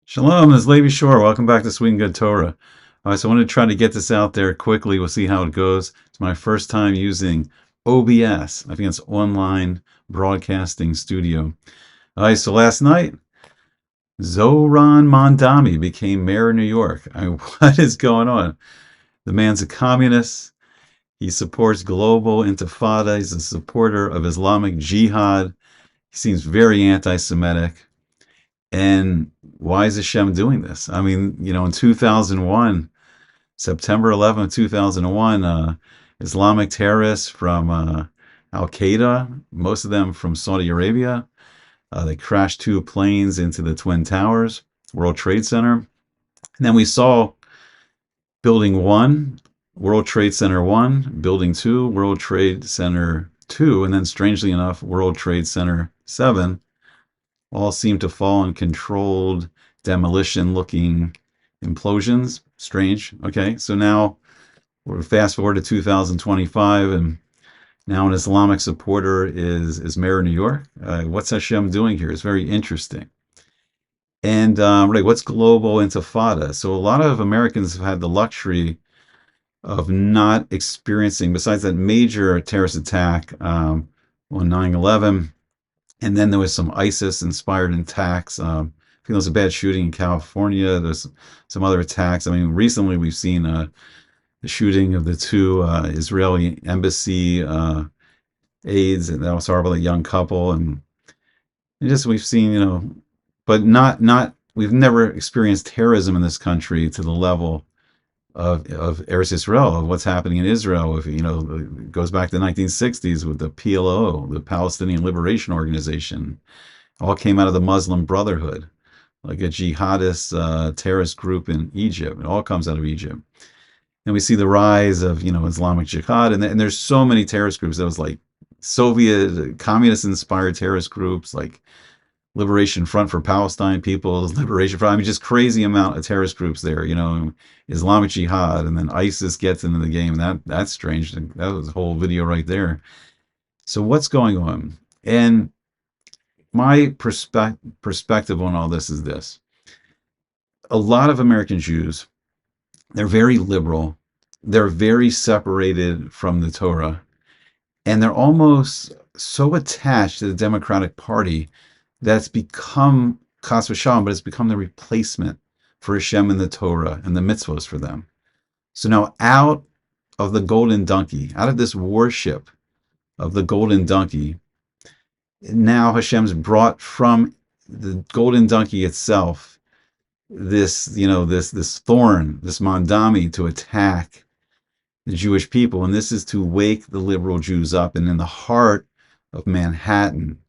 Shalom, this is Levi Shore. Welcome back to Sweet and Good Torah. All right, so I want to try to get this out there quickly. We'll see how it goes. It's my first time using OBS. I think it's Online Broadcasting Studio. All right, so last night, Zohran Mamdani became mayor of New York. What is going on? The man's a communist. He supports global Intifada. He's a supporter of Islamic Jihad. He seems very anti-Semitic. And why is Hashem doing this? I mean, in 2001, September 11th, 2001, Islamic terrorists from Al Qaeda, most of them from Saudi Arabia, they crashed two planes into the Twin Towers, World Trade Center. And then we saw Building 1, World Trade Center 1, Building 2, World Trade Center 2, and then strangely enough, World Trade Center 7. All seem to fall in controlled demolition-looking implosions. Strange. Okay, so now we're fast forward to 2025, and now an Islamic supporter is mayor of New York. What's Hashem doing here? It's very interesting. And right, what's global intifada? So a lot of Americans have had the luxury of not experiencing, besides that major terrorist attack on 9/11. And then there was some ISIS-inspired attacks. I think there was a bad shooting in California. There's some other attacks. I mean, recently we've seen the shooting of the two Israeli embassy aides, and that was horrible, a young couple. And just we've seen, but we've never experienced terrorism in this country to the level of Eretz Israel, of what's happening in Israel. If it goes back to the 1960s with the PLO, the Palestinian Liberation Organization, all came out of the Muslim Brotherhood, like a jihadist terrorist group in Egypt. It all comes out of Egypt. And we see the rise of Islamic Jihad, and there's so many terrorist groups. That was like Soviet communist-inspired terrorist groups, like Liberation Front for Palestine People's Liberation Front. I mean, just crazy amount of terrorist groups there, Islamic Jihad, and then ISIS gets into the game. That's strange. That was a whole video right there. So what's going on? And my perspective on all this is this. A lot of American Jews, they're very liberal. They're very separated from the Torah. And they're almost so attached to the Democratic Party that's become Chas v'Shalom, but it's become the replacement for Hashem and the Torah and the mitzvos for them. So now out of the golden donkey, out of this worship of the golden donkey, now Hashem's brought from the golden donkey itself this thorn, this Mamdani, to attack the Jewish people. And this is to wake the liberal Jews up. And in the heart of Manhattan,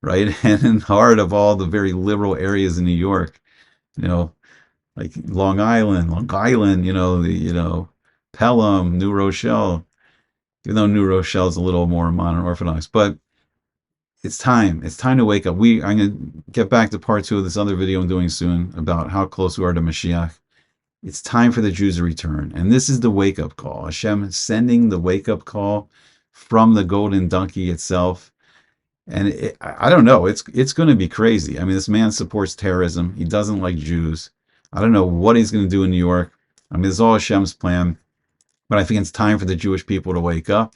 right, and in the heart of all the very liberal areas in New York, like Long Island, Pelham, New Rochelle, even though New Rochelle is a little more modern Orthodox, but it's time to wake up. I'm going to get back to part 2 of this other video I'm doing soon about how close we are to Moshiach. It's time for the Jews to return, and this is the wake-up call. Hashem sending the wake-up call from the golden donkey itself. And I don't know, it's going to be crazy. I mean, this man supports terrorism. He doesn't like Jews. I don't know what he's going to do in New York. I mean, it's all Hashem's plan. But I think it's time for the Jewish people to wake up.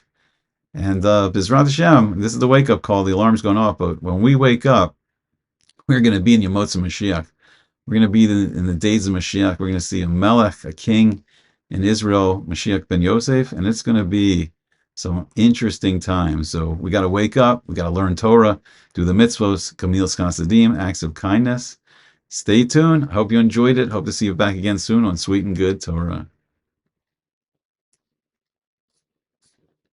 And B'ezrat Hashem, this is the wake-up call. The alarm's going off. But when we wake up, we're going to be in Yemotza Mashiach. We're going to be in the days of Mashiach. We're going to see a melech, a king in Israel, Mashiach ben Yosef. And it's going to be some interesting times. So we got to wake up. We got to learn Torah, do the mitzvos, Kamilas Chasadim, acts of kindness. Stay tuned. I hope you enjoyed it. Hope to see you back again soon on Sweet and Good Torah.